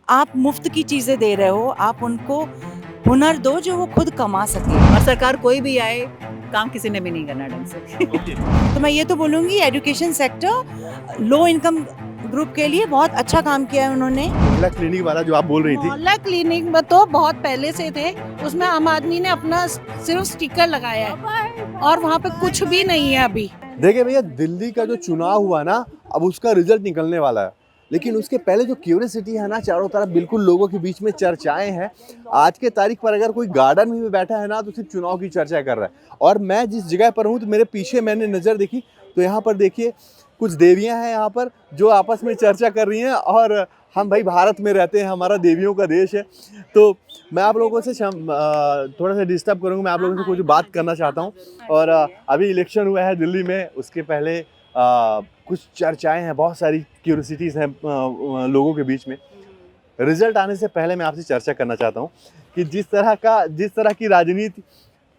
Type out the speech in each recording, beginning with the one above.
आप मुफ्त की चीज़ें दे रहे हो, आप उनको हुनर दो जो वो खुद कमा सके। और सरकार कोई भी आए, काम किसी ने भी नहीं करना ढंग से। तो मैं ये तो बोलूँगी education sector low income group के लिए बहुत अच्छा काम किया है उन्होंने। मोहल्ला क्लिनिक वाला जो आप बोल रही थी, मोहल्ला क्लिनिक में तो बहुत पहले से थे, उसमें आम आदमी ने अपना सिर्फ स्टिकर लगाया है और वहाँ पे कुछ भी नहीं है अभी। देखिए भैया, दिल्ली का जो चुनाव हुआ ना, अब उसका रिजल्ट निकलने वाला है। लेकिन उसके पहले जो क्यूरियोसिटी है ना, चारों तरफ बिल्कुल लोगों के बीच में चर्चाएं हैं। आज के तारीख पर अगर कोई गार्डन में भी बैठा है ना, तो सिर्फ चुनाव की चर्चा कर रहा है। और मैं जिस जगह पर हूँ, तो मेरे पीछे मैंने नज़र देखी, तो यहाँ पर देखिए कुछ देवियाँ हैं यहाँ पर जो आपस में चर्चा कर रही हैं। और हम भाई भारत में रहते हैं, हमारा देवियों का देश है। तो मैं आप लोगों से थोड़ा सा डिस्टर्ब करूँगा, मैं आप लोगों से कुछ बात करना चाहता हूँ। और अभी इलेक्शन हुआ है दिल्ली में, उसके पहले कुछ चर्चाएं हैं, बहुत सारी क्यूरियोसिटीज़ हैं लोगों के बीच में। रिजल्ट आने से पहले मैं आपसे चर्चा करना चाहता हूँ कि जिस तरह की राजनीति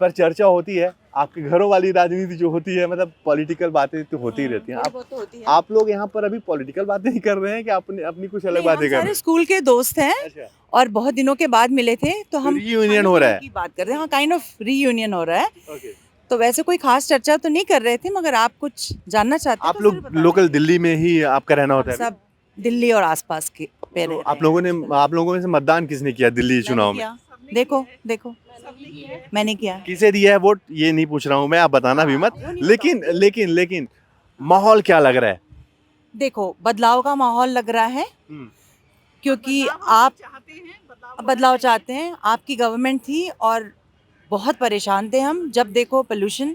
पर चर्चा होती है, आपके घरों वाली राजनीति जो होती है, मतलब पॉलिटिकल बातें तो होती ही रहती हैं। आप लोग यहाँ पर अभी पॉलिटिकल बातें ही कर रहे हैं कि अपनी अपनी कुछ अलग बातें कर रहे सारे स्कूल के दोस्त हैं हैं? और बहुत दिनों के बाद मिले थे तो हम reunion हो रहा है। की बात कर रहे हैं। हाँ, काइंड ऑफ रीयूनियन हो रहा है। ओके। तो वैसे कोई खास चर्चा तो नहीं कर रहे थे, मगर आप कुछ जानना चाहते हैं आप तो लोग ज़रूर बताएं। लोकल दिल्ली में ही आपका रहना होता है? सब दिल्ली और आसपास के पे तो रह आप रहे हैं। लोगों में से मतदान किसने किया दिल्ली चुनाव में? किया। देखो देखो मैंने किया। किसे दिया है वोट ये नहीं पूछ रहा हूँ मैं, आप बताना भी मत। वो नहीं लेकिन माहौल क्या लग रहा है? देखो बदलाव का माहौल लग रहा है क्योंकि आप बदलाव चाहते हैं। आपकी गवर्नमेंट थी और बहुत परेशान थे हम। जब देखो पोल्यूशन,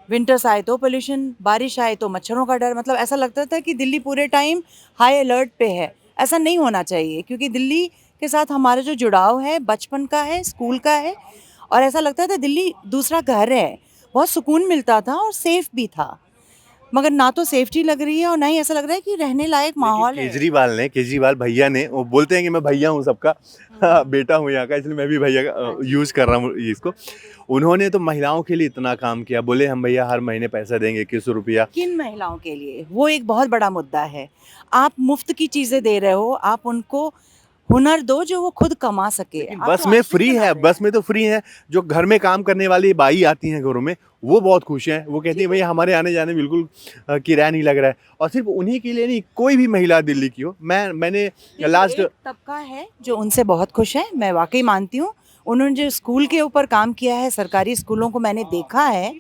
विंटर्स आए तो पोल्यूशन, बारिश आए तो मच्छरों का डर। मतलब ऐसा लगता था कि दिल्ली पूरे टाइम हाई अलर्ट पे है। ऐसा नहीं होना चाहिए क्योंकि दिल्ली के साथ हमारा जो जुड़ाव है बचपन का है, स्कूल का है। और ऐसा लगता था दिल्ली दूसरा घर है, बहुत सुकून मिलता था और सेफ भी था। मगर ना तो सेफ्टी लग रही है और ना ही ऐसा लग रहा है कि रहने लायक माहौल है। केजरीवाल भैया ने, वो बोलते हैं कि मैं भैया हूँ सबका, बेटा हूँ यहाँ का, इसलिए मैं भी भैया का यूज कर रहा हूँ इसको। उन्होंने तो महिलाओं के लिए इतना काम किया, बोले हम भैया हर महीने पैसा देंगे 2100 रुपया। किन महिलाओं के लिए, वो एक बहुत बड़ा मुद्दा है। आप मुफ्त की चीजें दे रहे हो, आप उनको हुनर दो जो वो खुद कमा सके। आप बस तो में आश्रम फ्री बना है, रहे हैं। बस में तो फ्री है। जो घर में काम करने वाली बाई आती हैं घरों में, वो बहुत खुश हैं। वो कहती हैं भैया हमारे आने जाने बिल्कुल किराया नहीं लग रहा है। और सिर्फ उन्हीं के लिए नहीं, कोई भी महिला दिल्ली की हो, मैंने लास्ट एक तबका है जो उनसे बहुत खुश है, मैं वाकई मानती हूँ। उन्होंने जो स्कूल के ऊपर काम किया है, सरकारी स्कूलों को मैंने देखा है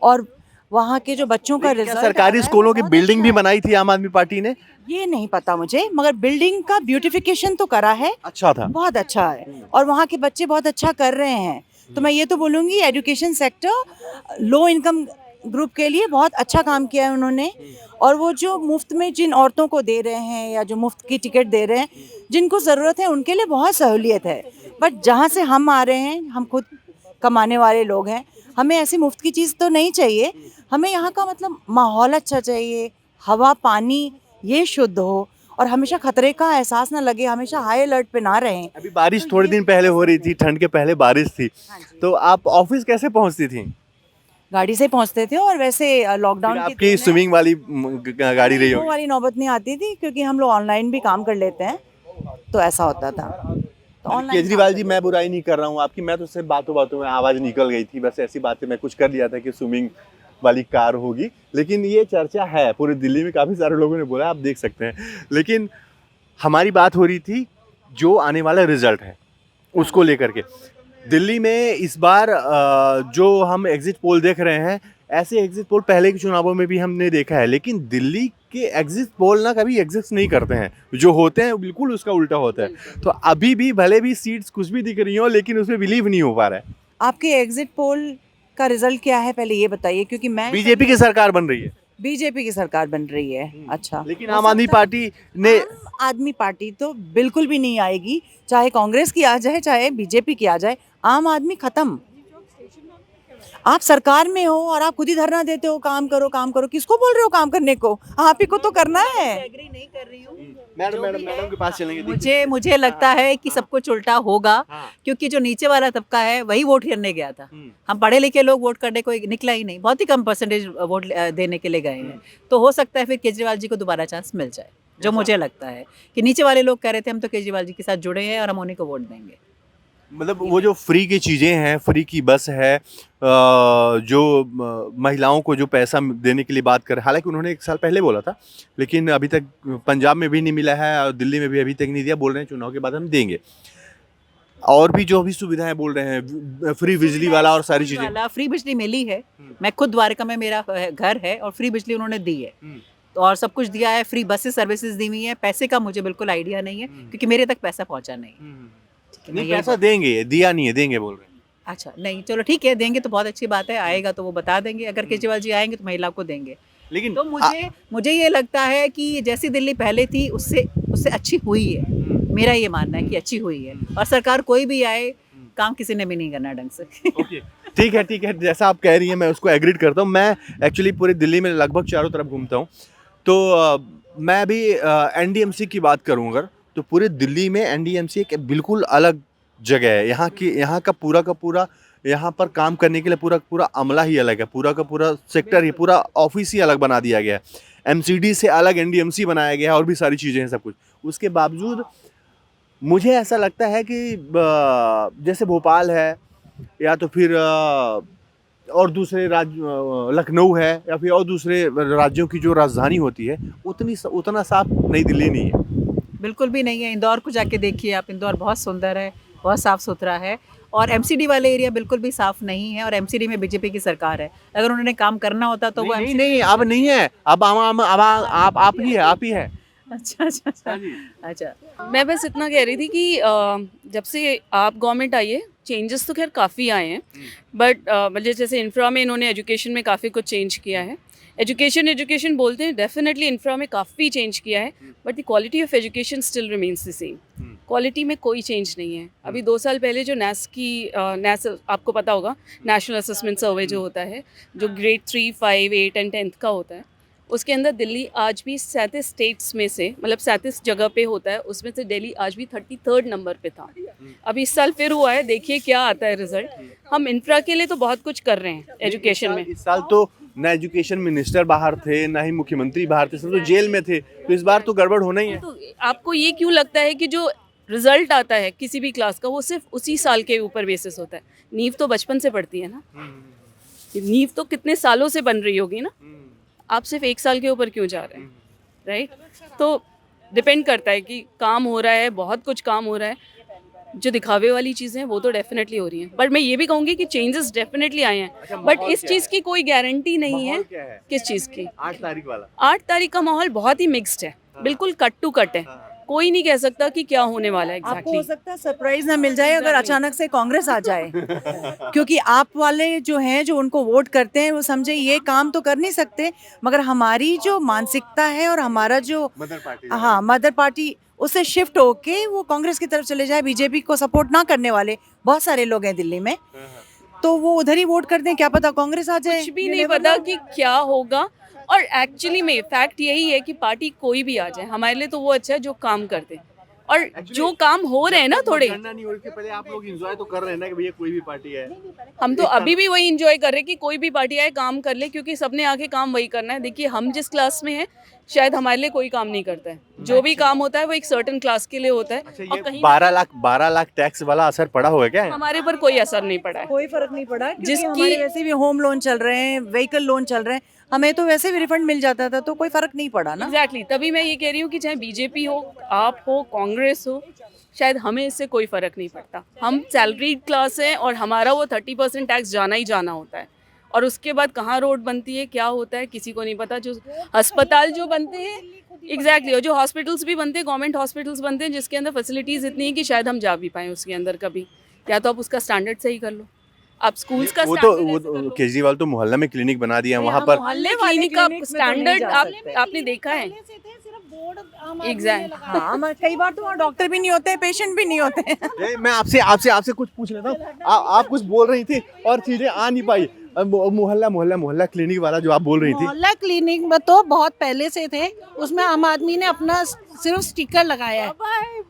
और वहाँ के जो बच्चों का रिजल्ट सरकारी स्कूलों की बिल्डिंग भी बनाई थी आम आदमी पार्टी ने। ये नहीं पता मुझे, मगर बिल्डिंग का ब्यूटिफिकेशन तो करा है, अच्छा था। बहुत अच्छा है और वहाँ के बच्चे बहुत अच्छा कर रहे हैं। तो मैं ये तो बोलूँगी education sector low income group के लिए बहुत अच्छा काम किया है उन्होंने। और वो जो मुफ्त में जिन औरतों को दे रहे हैं या जो मुफ्त की टिकट दे रहे हैं, जिनको ज़रूरत है उनके लिए बहुत सहूलियत है। बट जहाँ से हम आ रहे हैं, हम खुद कमाने वाले लोग हैं, हमें ऐसी मुफ्त की चीज़ तो नहीं चाहिए। हमें यहाँ का मतलब माहौल अच्छा चाहिए, हवा पानी ये शुद्ध हो और हमेशा खतरे का एहसास ना लगे, हमेशा हाई अलर्ट पे ना रहें। अभी बारिश थोड़े दिन पहले हो रही थी, ठंड के पहले बारिश थी। हाँ जी। तो आप ऑफिस कैसे पहुंचती थी? गाड़ी से पहुंचते थे और वैसे लॉकडाउन फिर के आपकी दिन में स्विमिंग वाली गाड़ी रही वो होगी। वाली नौबत नहीं आती थी क्योंकि हम लोग ऑनलाइन भी काम कर लेते हैं, तो ऐसा होता था। तो ऑनलाइन केजरीवाल जी, मैं बुराई नहीं कर रहा हूँ आपकी, मैं तो सिर्फ बातों बातों में आवाज निकल गई थी, बस ऐसी बातें मैं कुछ कर लिया था कि स्विमिंग वाली कार होगी। लेकिन ये चर्चा है पूरी दिल्ली में, काफी सारे लोगों ने बोला, आप देख सकते हैं। लेकिन हमारी बात हो रही थी जो आने वाला रिजल्ट है उसको लेकर के। दिल्ली में इस बार जो हम एग्जिट पोल देख रहे हैं, ऐसे एग्जिट पोल पहले के चुनावों में भी हमने देखा है। लेकिन दिल्ली के एग्जिट पोल ना कभी एग्जिस्ट नहीं करते हैं, जो होते हैं बिल्कुल उसका उल्टा होता है। तो अभी भी भले भी सीट्स कुछ भी दिख रही हो, लेकिन उसमें बिलीव नहीं हो पा रहा है। आपके एग्जिट पोल का रिजल्ट क्या है पहले ये बताइए, क्योंकि मैं बीजेपी की सरकार बन रही है। बीजेपी की सरकार बन रही है। अच्छा, लेकिन हो आम आदमी सकता है। पार्टी ने आम आदमी पार्टी तो बिल्कुल भी नहीं आएगी, चाहे कांग्रेस की आ जाए चाहे बीजेपी की आ जाए। आम आदमी खत्म। आप सरकार में हो और आप खुद ही धरना देते हो काम करो काम करो। किसको बोल रहे हो काम करने को? आप ही को तो करना है। एग्री नहीं कर रही हूँ। मैडम के पास चलेंगे। मुझे लगता है कि सब कुछ उल्टा होगा, हाँ। क्योंकि जो नीचे वाला तबका है वही वोट करने गया था। हम पढ़े लिखे लोग वोट करने को निकला ही नहीं, बहुत ही कम परसेंटेज वोट देने के लिए गए हैं। तो हो सकता है फिर केजरीवाल जी को दोबारा चांस मिल जाए। जो मुझे लगता है कि नीचे वाले लोग कह रहे थे हम तो केजरीवाल जी के साथ जुड़े हैं और हम उन्हीं को वोट देंगे। मतलब वो जो फ्री की चीज़ें हैं, फ्री की बस है, जो महिलाओं को जो पैसा देने के लिए बात कर, हालांकि उन्होंने 1 साल पहले बोला था, लेकिन अभी तक पंजाब में भी नहीं मिला है और दिल्ली में भी अभी तक नहीं दिया। बोल रहे हैं चुनाव के बाद हम देंगे। और भी जो भी सुविधाएं बोल रहे हैं, फ्री बिजली वाला और सारी चीज़ें। वाला फ्री बिजली मिली है। मैं खुद द्वारका में मेरा घर है और फ्री बिजली उन्होंने दी है। तो और सब कुछ दिया है, फ्री बसेस सर्विसेज दी हुई है। पैसे का मुझे बिल्कुल आइडिया नहीं है क्योंकि मेरे तक पैसा पहुंचा नहीं। ठीक है, मैं नहीं, यही पैसा देंगे, दिया नहीं है, देंगे बोल रहे हैं। अच्छा नहीं, चलो ठीक है, देंगे तो बहुत अच्छी बात है। आएगा तो वो बता देंगे। अगर केजरीवाल जी आएंगे तो महिला को देंगे। लेकिन तो मुझे ये लगता है कि जैसी दिल्ली पहले थी उससे अच्छी हुई है। मेरा ये मानना है कि अच्छी हुई है। और सरकार कोई भी आए, काम किसी ने भी नहीं करना ढंग से। ओके, ठीक है, जैसा आप कह रही हैं मैं उसको एग्रीड करता हूँ। मैं एक्चुअली पूरी दिल्ली में लगभग चारों तरफ घूमता हूँ, तो मैं अभी एनडीएमसी की बात करूँ अगर, तो पूरे दिल्ली में एनडीएमसी एक बिल्कुल अलग जगह है। यहाँ का पूरा यहाँ पर काम करने के लिए पूरा अमला ही अलग है, पूरा का पूरा सेक्टर ही, पूरा ऑफिस ही अलग बना दिया गया है। एमसीडी से अलग एनडीएमसी बनाया गया है और भी सारी चीज़ें हैं, सब कुछ। उसके बावजूद मुझे ऐसा लगता है कि जैसे भोपाल है या तो फिर और दूसरे राज्य, लखनऊ है या फिर और दूसरे राज्यों की जो राजधानी होती है, उतना साफ नई दिल्ली नहीं है। बिल्कुल भी नहीं है। इंदौर को जाके देखिए आप, इंदौर बहुत सुंदर है, बहुत साफ़ सुथरा है। और एमसीडी वाले एरिया बिल्कुल भी साफ़ नहीं है। और एमसीडी में बीजेपी की सरकार है। अगर उन्होंने काम करना होता तो वो नहीं, अब नहीं है, अब आप ही है। अच्छा। मैं बस इतना कह रही थी कि जब से आप गवर्नमेंट आई है, चेंजेस तो खैर काफ़ी आए हैं, बट मतलब जैसे इंफ्रा में इन्होंने एजुकेशन में काफ़ी कुछ चेंज किया है। एजुकेशन बोलते हैं, डेफिनेटली इंफ्रा में काफ़ी चेंज किया है, but the quality of education still remains the same. Quality में कोई चेंज नहीं है। अभी 2 साल पहले जो NAS आपको पता होगा, नेशनल असेसमेंट सर्वे जो होता है, जो ग्रेड 3, 5, 8 एंड 10th का होता है, उसके अंदर दिल्ली आज भी 37 स्टेट्स में से, मतलब 37 जगह पे होता है, उसमें से दिल्ली आज भी 33rd नंबर पे था। अभी इस साल फिर हुआ है, देखिए क्या आता है रिजल्ट। हम इंफ्रा के लिए तो बहुत कुछ कर रहे हैं एजुकेशन में। इस साल तो ना एजुकेशन मिनिस्टर बाहर थे, ना ही मुख्यमंत्री बाहर थे, सब तो जेल में थे। तो इस बार तो गड़बड़ होना ही है। तो आपको ये क्यों लगता है कि जो रिजल्ट आता है किसी भी क्लास का, वो सिर्फ उसी साल के ऊपर बेसिस होता है? नींव तो बचपन से पड़ती है ना, नींव तो कितने सालों से बन रही होगी ना। आप सिर्फ 1 साल के ऊपर क्यों जा रहे हैं, राइट? तो डिपेंड करता है कि काम हो रहा है, बहुत कुछ काम हो रहा है। जो दिखावे वाली चीज़ें हैं वो तो डेफिनेटली हो रही हैं, बट मैं ये भी कहूँगी कि चेंजेस डेफिनेटली आए हैं, बट इस चीज़ की कोई गारंटी नहीं है। किस चीज़ की? 8 तारीख वाला। 8 तारीख का माहौल बहुत ही मिक्स्ड है, बिल्कुल कट टू कट है। कोई नहीं कह सकता कि क्या होने वाला है आपको हो एग्जैक्टली। सकता है सरप्राइज ना मिल जाए अगर अचानक से कांग्रेस आ जाए, क्योंकि आप वाले जो हैं, जो उनको वोट करते हैं, वो समझे ये काम तो कर नहीं सकते, मगर हमारी जो मानसिकता है और हमारा जो मदर पार्टी, उससे शिफ्ट होके वो कांग्रेस की तरफ चले जाए। बीजेपी को सपोर्ट ना करने वाले बहुत सारे लोग हैं दिल्ली में, तो वो उधर ही वोट कर दें, क्या पता कांग्रेस आ जाए। कुछ भी नहीं पता कि क्या होगा। और एक्चुअली में फैक्ट यही है कि पार्टी कोई भी आ जाए, हमारे लिए तो वो अच्छा है जो काम करते हैं। और जो काम हो रहे हैं ना, थोड़े नहीं हो रही, पहले आप लोग एंजॉय तो कर रहे हैं ना कि भैया कोई भी पार्टी है। हम तो अभी भी वही एंजॉय कर रहे हैं कि कोई भी पार्टी आए काम कर ले, क्योंकि सबने आके काम वही करना है। देखिए हम जिस क्लास में हैं, शायद हमारे लिए कोई काम नहीं करता है। जो भी काम होता है वो एक सर्टेन क्लास के लिए होता है। और कहीं 12 लाख टैक्स वाला असर पड़ा होगा क्या? हमारे पर कोई असर नहीं पड़ा है। कोई फर्क नहीं पड़ा, क्योंकि जिसकी- हमारे वैसे भी होम लोन चल रहे हैं, व्हीकल लोन चल रहे हैं, हमें तो वैसे भी रिफंड मिल जाता था, तो कोई फर्क नहीं पड़ा ना। एग्जैक्टली, तभी मैं ये कह रही हूँ कि चाहे बीजेपी हो, आप हो, कांग्रेस हो, शायद हमें इससे कोई फ़र्क नहीं पड़ता। हम सैलरीड क्लास हैं और हमारा वो 30% टैक्स जाना ही जाना होता है। और उसके बाद कहाँ रोड बनती है, क्या होता है, किसी को नहीं पता। जो अस्पताल जो बनते हैं, एग्जैक्टली, और जो हॉस्पिटल्स भी बनते हैं, गवर्नमेंट हॉस्पिटल्स बनते हैं, जिसके अंदर फैसिलिटीज़ इतनी है कि शायद हम जा भी पाएँ उसके अंदर कभी। या तो आप उसका स्टैंडर्ड सही कर लो, आप स्कूल्स का वो तो केजरीवाल तो मोहल्ला में क्लिनिक बना दिया वहाँ पर। मोहल्ले क्लिनिक का स्टैंडर्ड आपने देखा है? एग्जैक्ट, हाँ, कई बार तो वहाँ डॉक्टर भी नहीं होते, पेशेंट भी नहीं होते। मैं आपसे कुछ पूछ लेता हूँ। आप कुछ बोल रही थी और चीजें आ नहीं पाई। मोहल्ला क्लिनिक वाला जो आप बोल रही थी। मोहल्ला क्लिनिक में तो बहुत पहले से थे, उसमें आम आदमी ने अपना सिर्फ स्टिकर लगाया है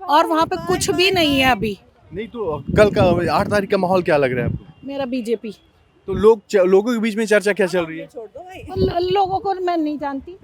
और वहाँ पे कुछ भी नहीं है अभी। नहीं तो कल का 8 तारीख का माहौल क्या लग रहा है आपको? मेरा बीजेपी। तो लोगों के बीच में चर्चा क्या चल रही है? लोगों को मैं नहीं जानती।